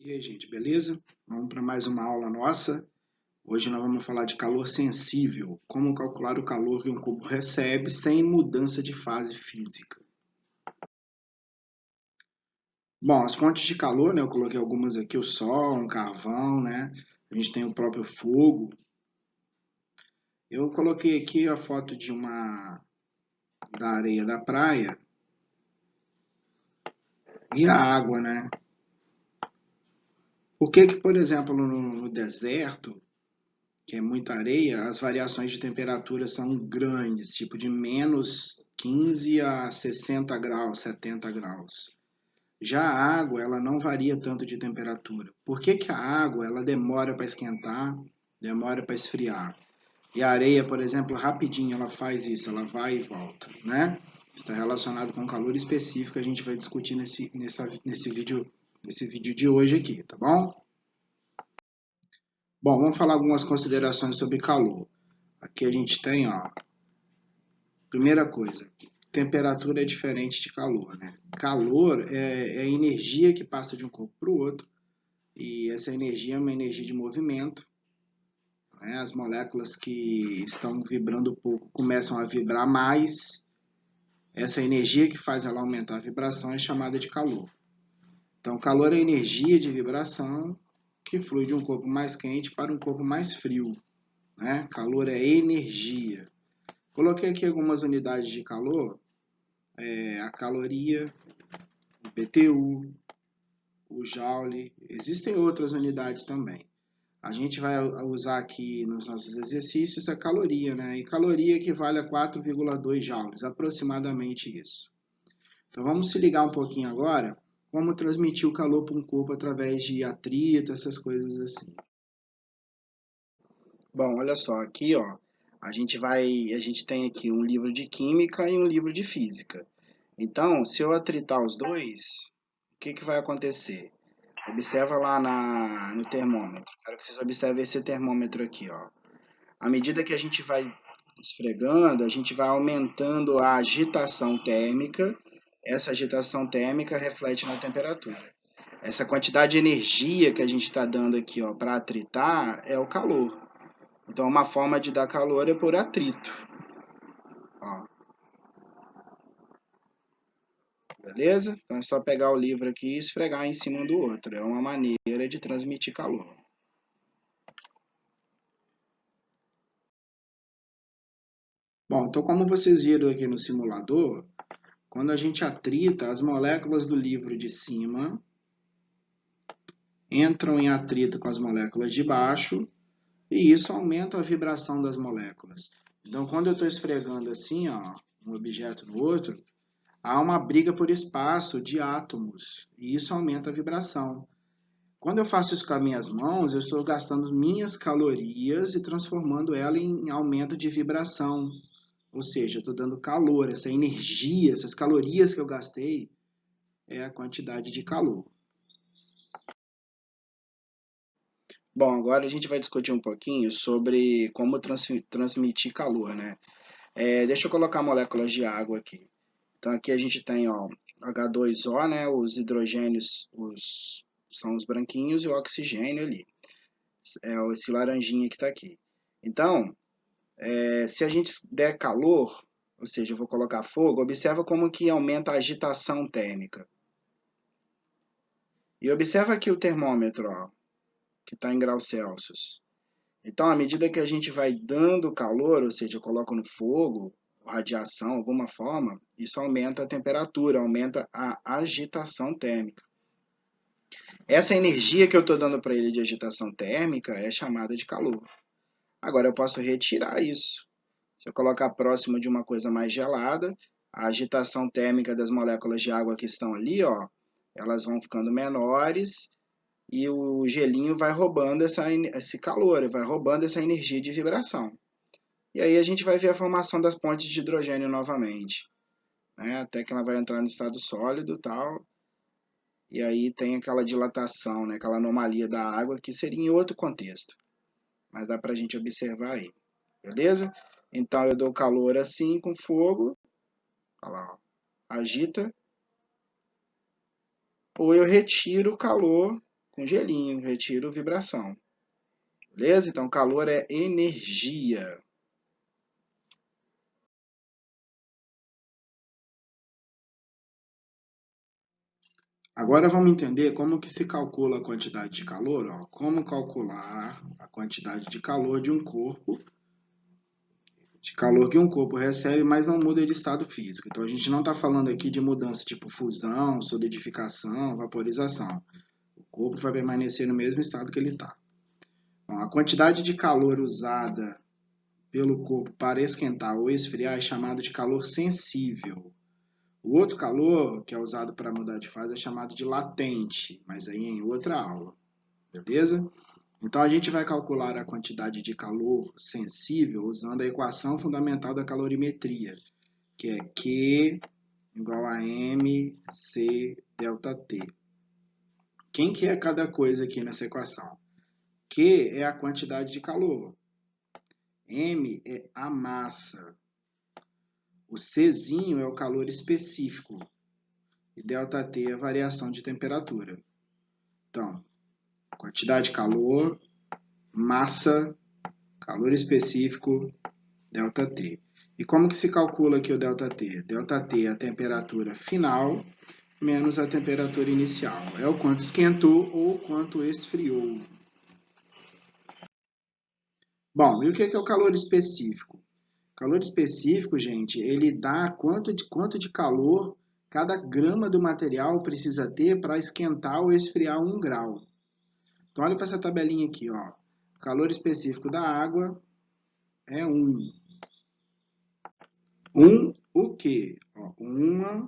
E aí, gente, beleza? Vamos para mais uma aula nossa. Hoje nós vamos falar de calor sensível, como calcular o calor que um cubo recebe sem mudança de fase física. Bom, as fontes de calor, né? Eu coloquei algumas aqui, o sol, um carvão, né? A gente tem o próprio fogo. Eu coloquei aqui a foto da areia da praia e a água, né? Por que que, por exemplo, no deserto, que é muita areia, as variações de temperatura são grandes, tipo de menos 15 a 60 graus, 70 graus. Já a água, ela não varia tanto de temperatura. Por que que a água, ela demora para esquentar, demora para esfriar? E a areia, por exemplo, rapidinho ela faz isso, ela vai e volta, né? Está relacionado com um calor específico que a gente vai discutir nesse vídeo de hoje aqui, tá bom? Bom, vamos falar algumas considerações sobre calor. Aqui a gente tem, ó, primeira coisa, temperatura é diferente de calor, né? Calor é a energia que passa de um corpo para o outro, e essa energia é uma energia de movimento, né? As moléculas que estão vibrando pouco começam a vibrar mais. Essa energia que faz ela aumentar a vibração é chamada de calor. Então, calor é energia de vibração que flui de um corpo mais quente para um corpo mais frio, né? Calor é energia. Coloquei aqui algumas unidades de calor, a caloria, o BTU, o Joule, existem outras unidades também. A gente vai usar aqui nos nossos exercícios a caloria, né? E caloria equivale a 4,2 joules, aproximadamente isso. Então vamos se ligar um pouquinho agora como transmitir o calor para um corpo através de atrito, essas coisas assim. Bom, olha só, aqui ó, a gente tem aqui um livro de química e um livro de física. Então, se eu atritar os dois, o que que vai acontecer? Observa lá no termômetro. Quero que vocês observem esse termômetro aqui, ó. À medida que a gente vai esfregando, a gente vai aumentando a agitação térmica. Essa agitação térmica reflete na temperatura. Essa quantidade de energia que a gente está dando aqui, ó, para atritar é o calor. Então, uma forma de dar calor é por atrito. Ó, beleza? Então é só pegar o livro aqui e esfregar em cima do outro. É uma maneira de transmitir calor. Bom, então como vocês viram aqui no simulador, quando a gente atrita, as moléculas do livro de cima entram em atrito com as moléculas de baixo e isso aumenta a vibração das moléculas. Então, quando eu estou esfregando assim, ó, um objeto no outro, há uma briga por espaço de átomos e isso aumenta a vibração. Quando eu faço isso com as minhas mãos, eu estou gastando minhas calorias e transformando ela em aumento de vibração. Ou seja, eu estou dando calor, essa energia, essas calorias que eu gastei é a quantidade de calor. Bom, agora a gente vai discutir um pouquinho sobre como transmitir calor, né? Deixa eu colocar moléculas de água aqui. Então aqui a gente tem, ó, H2O, né? Os hidrogênios são os branquinhos e o oxigênio ali. É esse laranjinha que está aqui. Então, se a gente der calor, ou seja, eu vou colocar fogo, observa como que aumenta a agitação térmica. E observa aqui o termômetro, ó, que está em graus Celsius. Então, à medida que a gente vai dando calor, ou seja, eu coloco no fogo, radiação, alguma forma, isso aumenta a temperatura, aumenta a agitação térmica. Essa energia que eu estou dando para ele de agitação térmica é chamada de calor. Agora, eu posso retirar isso. Se eu colocar próximo de uma coisa mais gelada, a agitação térmica das moléculas de água que estão ali, ó, elas vão ficando menores e o gelinho vai roubando esse calor, vai roubando essa energia de vibração. E aí a gente vai ver a formação das pontes de hidrogênio novamente, né? Até que ela vai entrar no estado sólido e tal. E aí tem aquela dilatação, né? Aquela anomalia da água que seria em outro contexto. Mas dá para a gente observar aí, beleza? Então eu dou calor assim com fogo, olha lá, ó, agita, ou eu retiro o calor com gelinho, retiro vibração. Beleza? Então, calor é energia. Agora vamos entender como que se calcula a quantidade de calor. Ó. Como calcular a quantidade de calor de um corpo, de calor que um corpo recebe, mas não muda de estado físico. Então, a gente não está falando aqui de mudança tipo fusão, solidificação, vaporização. O corpo vai permanecer no mesmo estado que ele está. A quantidade de calor usada pelo corpo para esquentar ou esfriar é chamado de calor sensível. O outro calor, que é usado para mudar de fase, é chamado de latente, mas aí em outra aula, beleza? Então a gente vai calcular a quantidade de calor sensível usando a equação fundamental da calorimetria, que é Q igual a mc ΔT. Quem que é cada coisa aqui nessa equação? Q é a quantidade de calor, M é a massa, o Czinho é o calor específico e ΔT é a variação de temperatura. Então, quantidade de calor, massa, calor específico, ΔT. E como que se calcula aqui o ΔT? ΔT é a temperatura final menos a temperatura inicial. É o quanto esquentou ou quanto esfriou. Bom, e o que é o calor específico? Calor específico, gente, ele dá quanto de calor cada grama do material precisa ter para esquentar ou esfriar 1 grau. Então, olha para essa tabelinha aqui, ó. O calor específico da água é 1. 1 o quê? Ó, 1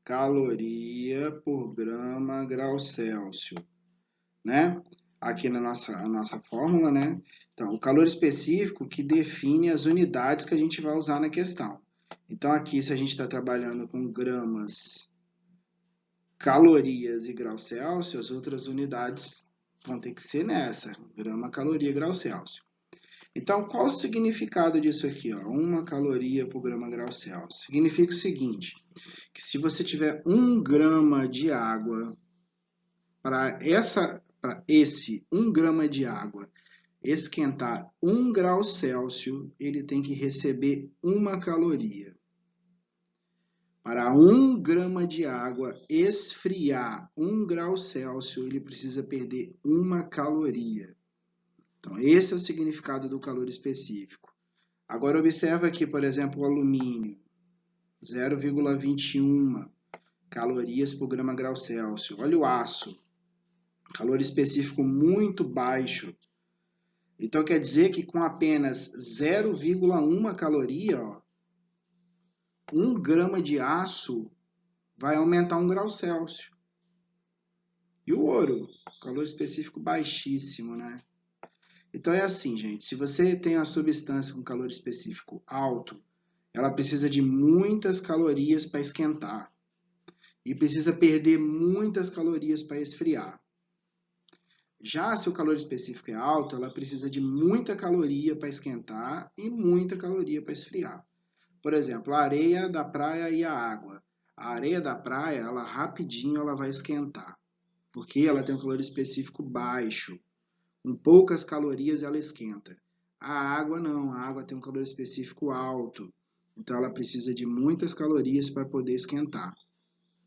caloria por grama grau Celsius, né? Aqui na nossa fórmula, né? Então, o calor específico que define as unidades que a gente vai usar na questão. Então, aqui, se a gente está trabalhando com gramas, calorias e grau Celsius, as outras unidades vão ter que ser nessa, grama, caloria, grau Celsius. Então, qual o significado disso aqui? Ó? 1 caloria por grama grau Celsius. Significa o seguinte, que se você tiver 1 grama de água, para esse 1 grama de água esquentar 1 grau Celsius, ele tem que receber 1 caloria. Para 1 grama de água esfriar 1 grau Celsius, ele precisa perder 1 caloria. Então, esse é o significado do calor específico. Agora, observa aqui, por exemplo, o alumínio, 0,21 calorias por grama grau Celsius. Olha o aço, calor específico muito baixo. Então, quer dizer que com apenas 0,1 caloria, ó, 1 grama de aço vai aumentar 1 grau Celsius. E o ouro, calor específico baixíssimo, né? Então é assim, gente, se você tem uma substância com calor específico alto, ela precisa de muitas calorias para esquentar e precisa perder muitas calorias para esfriar. Já se o calor específico é alto, ela precisa de muita caloria para esquentar e muita caloria para esfriar. Por exemplo, a areia da praia e a água. A areia da praia, ela rapidinho ela vai esquentar, porque ela tem um calor específico baixo. Com poucas calorias ela esquenta. A água não, a água tem um calor específico alto. Então ela precisa de muitas calorias para poder esquentar.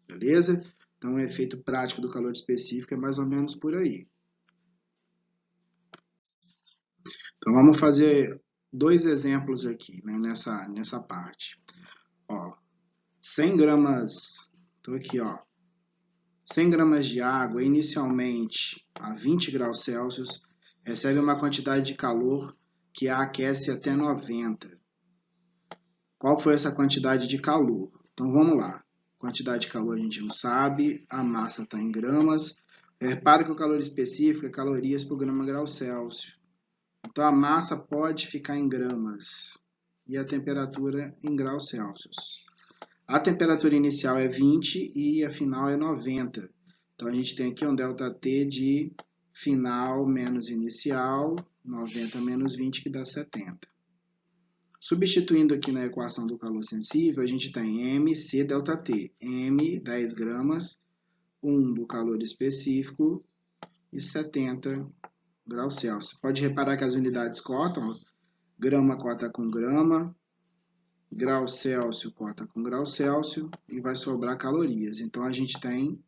Beleza? Então o efeito prático do calor específico é mais ou menos por aí. Então vamos fazer 2 exemplos aqui, né, nessa parte. Ó, 100 gramas, estou aqui, ó, 100 gramas de água inicialmente a 20 graus Celsius recebe uma quantidade de calor que a aquece até 90. Qual foi essa quantidade de calor? Então vamos lá. Quantidade de calor a gente não sabe, a massa está em gramas. Repara que o calor específico é calorias por grama grau Celsius. Então a massa pode ficar em gramas e a temperatura em graus Celsius. A temperatura inicial é 20 e a final é 90. Então a gente tem aqui um ΔT de final menos inicial, 90 menos 20, que dá 70. Substituindo aqui na equação do calor sensível, a gente tem mc ΔT. M, 10 gramas, 1 do calor específico, 70 graus Celsius. Pode reparar que as unidades cortam, ó. Grama corta com grama, grau Celsius corta com grau Celsius e vai sobrar calorias. Então, a gente tem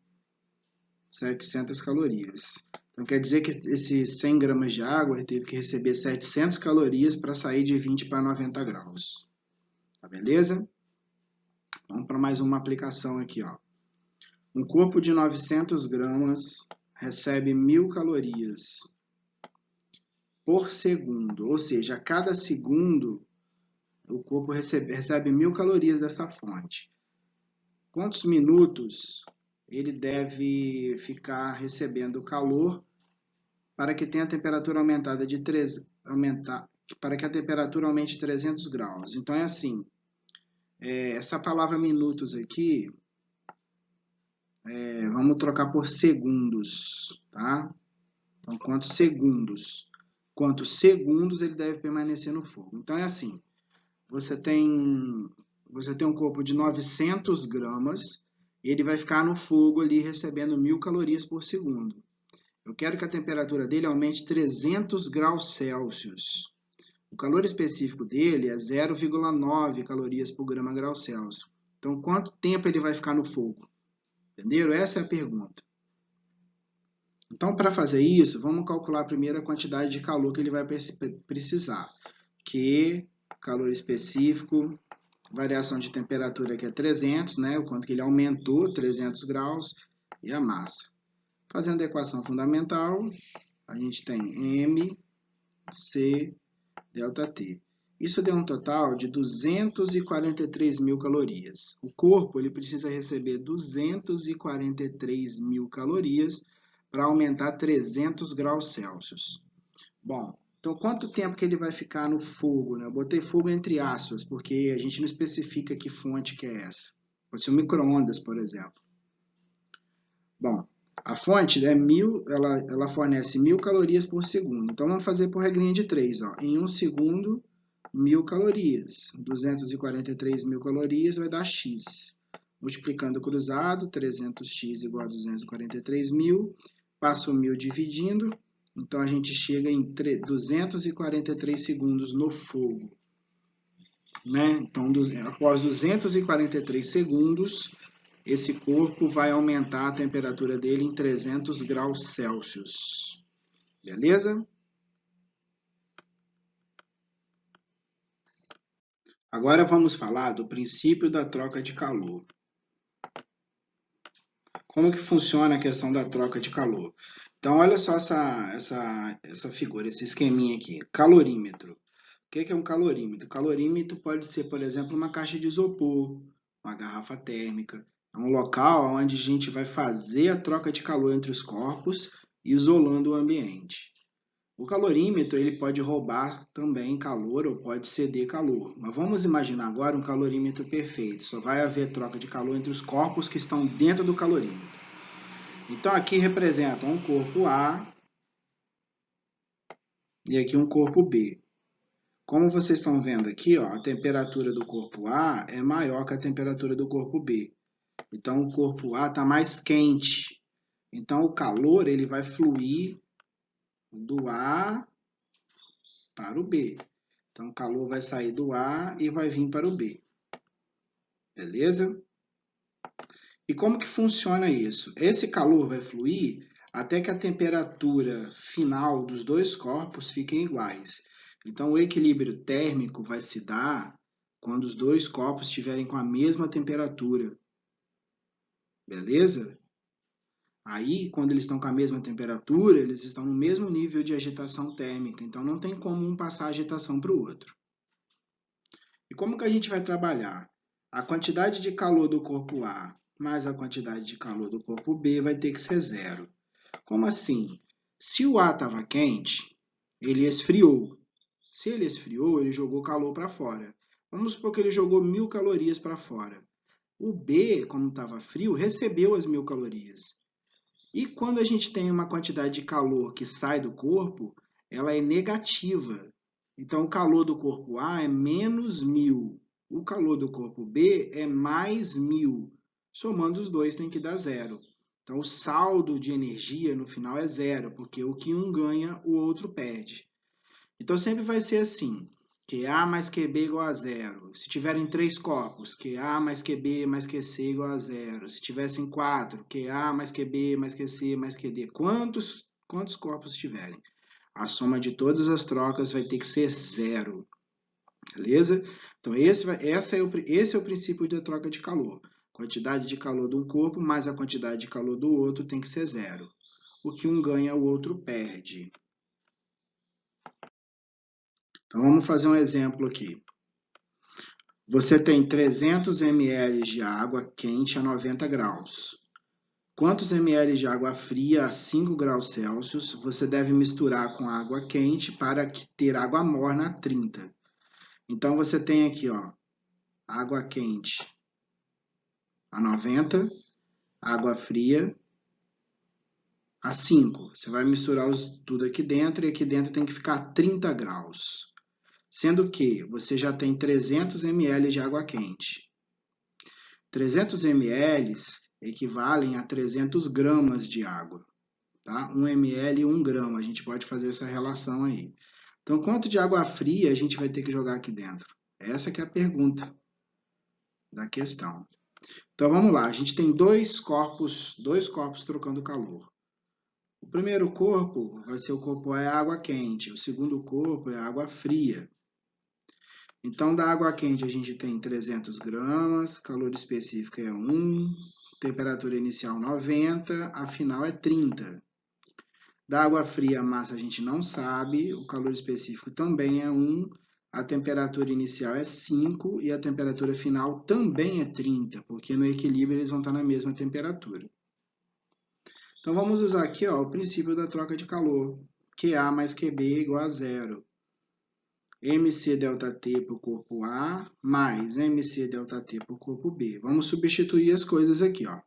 700 calorias. Então, quer dizer que esses 100 gramas de água ele teve que receber 700 calorias para sair de 20 para 90 graus. Tá beleza? Vamos para mais uma aplicação aqui, ó. Um corpo de 900 gramas recebe 1000 calorias por segundo, ou seja, a cada segundo o corpo recebe 1000 calorias dessa fonte. Quantos minutos ele deve ficar recebendo calor para que tenha a temperatura aumentada para que a temperatura aumente 300 graus? Então é assim, essa palavra minutos aqui, vamos trocar por segundos, tá? Então, quantos segundos ele deve permanecer no fogo? Então, é assim, você tem um corpo de 900 gramas, e ele vai ficar no fogo ali recebendo 1000 calorias por segundo. Eu quero que a temperatura dele aumente 300 graus Celsius. O calor específico dele é 0,9 calorias por grama grau Celsius. Então, quanto tempo ele vai ficar no fogo? Entenderam? Essa é a pergunta. Então, para fazer isso, vamos calcular primeiro a quantidade de calor que ele vai precisar. Que calor específico, variação de temperatura que é 300, né? O quanto que ele aumentou, 300 graus, e a massa. Fazendo a equação fundamental, a gente tem M, C, ΔT. Isso deu um total de 243.000 calorias. O corpo ele precisa receber 243.000 calorias para aumentar 300 graus Celsius. Bom, então quanto tempo que ele vai ficar no fogo, né? Eu botei fogo entre aspas, porque a gente não especifica que fonte que é essa. Pode ser um micro-ondas, por exemplo. Bom, a fonte é ela fornece 1000 calorias por segundo. Então vamos fazer por regrinha de 3, ó. Em 1 segundo, 1000 calorias. 243.000 calorias vai dar X. Multiplicando cruzado, 300x igual a 243.000. Passo 1000 dividindo. Então, a gente chega em 243 segundos no fogo. Né? Então, após 243 segundos, esse corpo vai aumentar a temperatura dele em 300 graus Celsius. Beleza? Agora vamos falar do princípio da troca de calor. Como que funciona a questão da troca de calor? Então, olha só essa figura, esse esqueminha aqui. Calorímetro. O que é um calorímetro? Calorímetro pode ser, por exemplo, uma caixa de isopor, uma garrafa térmica. É um local onde a gente vai fazer a troca de calor entre os corpos, isolando o ambiente. O calorímetro ele pode roubar também calor ou pode ceder calor. Mas vamos imaginar agora um calorímetro perfeito. Só vai haver troca de calor entre os corpos que estão dentro do calorímetro. Então aqui representa um corpo A e aqui um corpo B. Como vocês estão vendo aqui, ó, a temperatura do corpo A é maior que a temperatura do corpo B. Então o corpo A está mais quente. Então o calor ele vai fluir do A para o B. Então, o calor vai sair do A e vai vir para o B. Beleza? E como que funciona isso? Esse calor vai fluir até que a temperatura final dos dois corpos fiquem iguais. Então, o equilíbrio térmico vai se dar quando os dois corpos estiverem com a mesma temperatura. Beleza? Aí, quando eles estão com a mesma temperatura, eles estão no mesmo nível de agitação térmica. Então, não tem como um passar a agitação para o outro. E como que a gente vai trabalhar? A quantidade de calor do corpo A mais a quantidade de calor do corpo B vai ter que ser zero. Como assim? Se o A estava quente, ele esfriou. Se ele esfriou, ele jogou calor para fora. Vamos supor que ele jogou 1000 calorias para fora. O B, como estava frio, recebeu as 1000 calorias. E quando a gente tem uma quantidade de calor que sai do corpo, ela é negativa. Então, o calor do corpo A é menos 1000. O calor do corpo B é mais 1000. Somando os dois tem que dar zero. Então, o saldo de energia no final é zero, porque o que um ganha, o outro perde. Então, sempre vai ser assim, QA mais QB igual a zero. Se tiverem 3 corpos, QA mais QB mais QC igual a zero. Se tivessem 4, QA mais QB mais QC mais QD. Quantos corpos tiverem? A soma de todas as trocas vai ter que ser zero. Beleza? Então, esse é o princípio da troca de calor. Quantidade de calor de um corpo mais a quantidade de calor do outro tem que ser zero. O que um ganha, o outro perde. Então, vamos fazer um exemplo aqui. Você tem 300 ml de água quente a 90 graus. Quantos ml de água fria a 5 graus Celsius você deve misturar com água quente para ter água morna a 30? Então, você tem aqui, ó, água quente a 90, água fria a 5. Você vai misturar tudo aqui dentro e aqui dentro tem que ficar 30 graus. Sendo que você já tem 300 ml de água quente. 300 ml equivalem a 300 gramas de água. Tá? 1 ml e 1 grama. A gente pode fazer essa relação aí. Então, quanto de água fria a gente vai ter que jogar aqui dentro? Essa que é a pergunta da questão. Então, vamos lá. A gente tem dois corpos trocando calor. O primeiro corpo vai ser o corpo é água quente. O segundo corpo é água fria. Então, da água quente a gente tem 300 gramas, calor específico é 1, temperatura inicial 90, a final é 30. Da água fria, a massa a gente não sabe, o calor específico também é 1, a temperatura inicial é 5 e a temperatura final também é 30, porque no equilíbrio eles vão estar na mesma temperatura. Então, vamos usar aqui ó, o princípio da troca de calor, QA mais QB igual a zero. MC ΔT para o corpo A mais MC ΔT para o corpo B. Vamos substituir as coisas aqui, ó.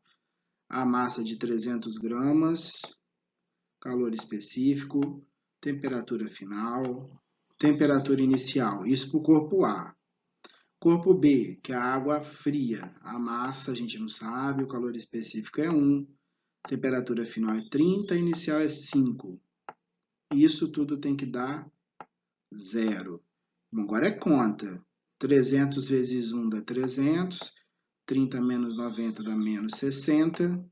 A massa de 300 gramas, calor específico, temperatura final, temperatura inicial, isso para o corpo A. Corpo B, que é a água fria, a massa a gente não sabe, o calor específico é 1, temperatura final é 30, inicial é 5. Isso tudo tem que dar zero. Bom, agora é conta. 300 vezes 1 dá 300. 30 menos 90 dá menos 60.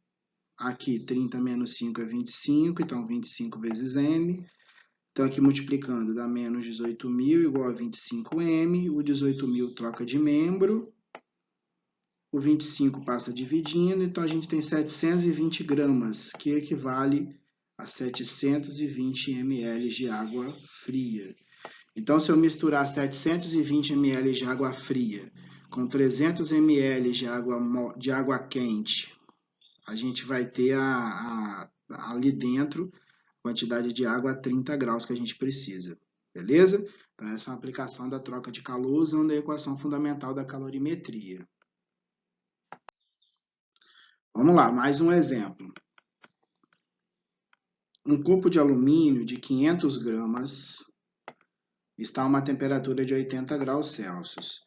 Aqui, 30 menos 5 é 25. Então, 25 vezes M. Então, aqui multiplicando dá menos 18.000 igual a 25M. O 18.000 troca de membro. O 25 passa dividindo. Então, a gente tem 720 gramas, que equivale a 720 ml de água fria. Então, se eu misturar 720 ml de água fria com 300 ml de água quente, a gente vai ter ali dentro a quantidade de água a 30 graus que a gente precisa. Beleza? Então, essa é uma aplicação da troca de calor usando a equação fundamental da calorimetria. Vamos lá, mais um exemplo. Um copo de alumínio de 500 gramas está a uma temperatura de 80 graus Celsius.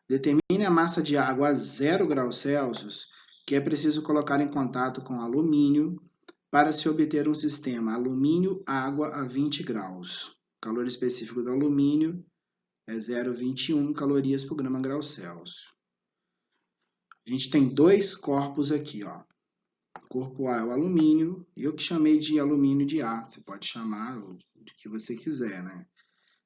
Determine a massa de água a 0 graus Celsius, que é preciso colocar em contato com alumínio para se obter um sistema alumínio-água a 20 graus. O calor específico do alumínio é 0,21 calorias por grama grau Celsius. A gente tem dois corpos aqui, ó. Corpo A é o alumínio, e eu que chamei de alumínio de A, você pode chamar do que você quiser, né?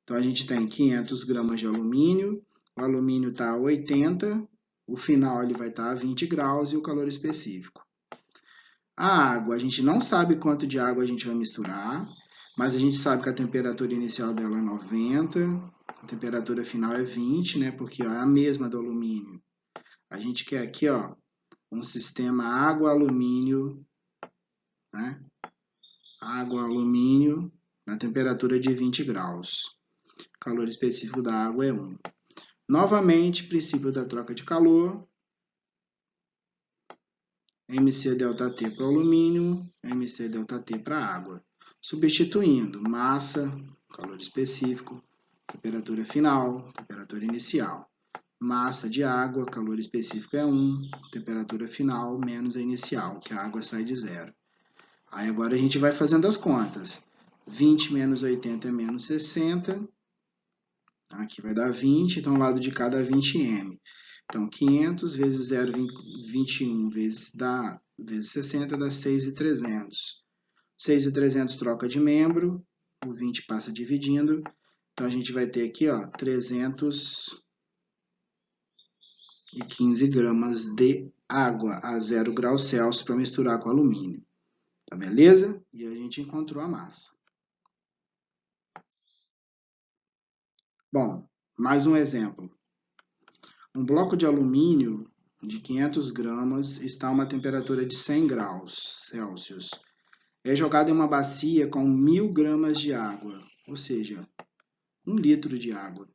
Então, a gente tem 500 gramas de alumínio, o alumínio está a 80, o final ele vai estar a 20 graus e o calor específico. A água, a gente não sabe quanto de água a gente vai misturar, mas a gente sabe que a temperatura inicial dela é 90, a temperatura final é 20, né, porque ó, é a mesma do alumínio. A gente quer aqui ó, um sistema água-alumínio, né? Água-alumínio na temperatura de 20 graus. O calor específico da água é 1. Novamente, princípio da troca de calor. MC∆T para o alumínio, MC∆T para a água. Substituindo massa, calor específico, temperatura final, temperatura inicial. massa de água, calor específico é 1, temperatura final menos a inicial, que a água sai de 0. Aí agora a gente vai fazendo as contas. 20 menos 80 é menos 60. Aqui vai dar 20, então o lado de cá dá 20m. Então 500 vezes 0,21 vezes 60 dá 6.300. 6.300 troca de membro, o 20 passa dividindo. Então a gente vai ter aqui, ó, 315 gramas de água a 0 graus Celsius para misturar com alumínio. Tá beleza? E a gente encontrou a massa. Bom, mais um exemplo. Um bloco de alumínio de 500 gramas está a uma temperatura de 100 graus Celsius. É jogado em uma bacia com 1.000 gramas de água, ou seja, 1 litro de água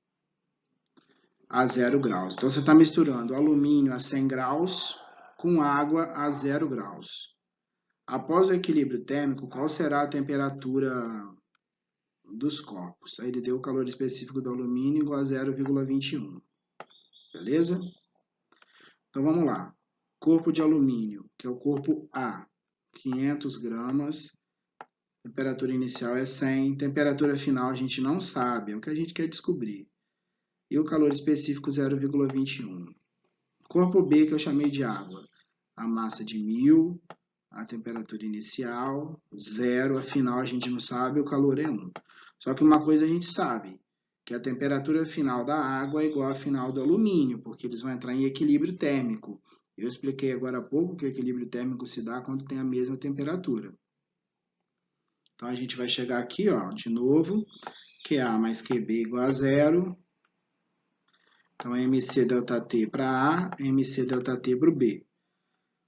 a 0 graus. Então, você está misturando alumínio a 100 graus com água a 0 graus. Após o equilíbrio térmico, qual será a temperatura dos corpos? Aí ele deu o calor específico do alumínio igual a 0,21. Beleza? Então, vamos lá. Corpo de alumínio, que é o corpo A, 500 gramas. Temperatura inicial é 100. Temperatura final a gente não sabe, é o que a gente quer descobrir. E o calor específico 0,21. Corpo B, que eu chamei de água. A massa de 1.000, a temperatura inicial, 0, a final a gente não sabe, o calor é 1. Só que uma coisa a gente sabe, que a temperatura final da água é igual à final do alumínio, porque eles vão entrar em equilíbrio térmico. Eu expliquei agora há pouco que o equilíbrio térmico se dá quando tem a mesma temperatura. Então, a gente vai chegar aqui, ó, de novo, QA mais QB igual a 0. Então, MC ΔT para A, MC ΔT para o B.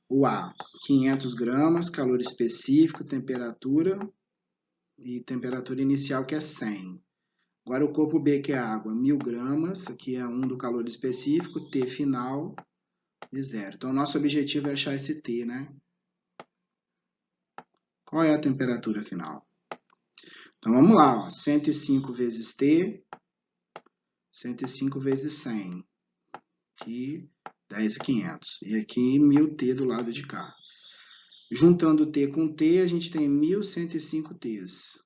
O A, 500 gramas, calor específico, temperatura e temperatura inicial, que é 100. Agora, o corpo B, que é a água, 1.000 gramas, aqui é 1 do calor específico, T final e 0. Então, nosso objetivo é achar esse T, né? Qual é a temperatura final? Então, vamos lá, ó, 105 vezes T, 105 vezes 100. Aqui, 10.500. E aqui, 1.000T do lado de cá. Juntando T com T, a gente tem 1.105 T's.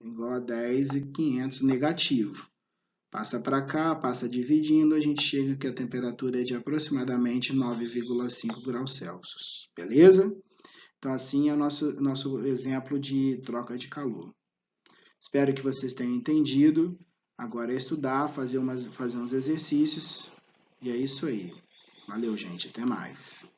Igual a 10.500 negativo. Passa para cá, passa dividindo, a gente chega que a temperatura é de aproximadamente 9,5 graus Celsius. Beleza? Então, assim é o nosso exemplo de troca de calor. Espero que vocês tenham entendido. Agora é estudar, fazer uns exercícios. E é isso aí. Valeu, gente. Até mais.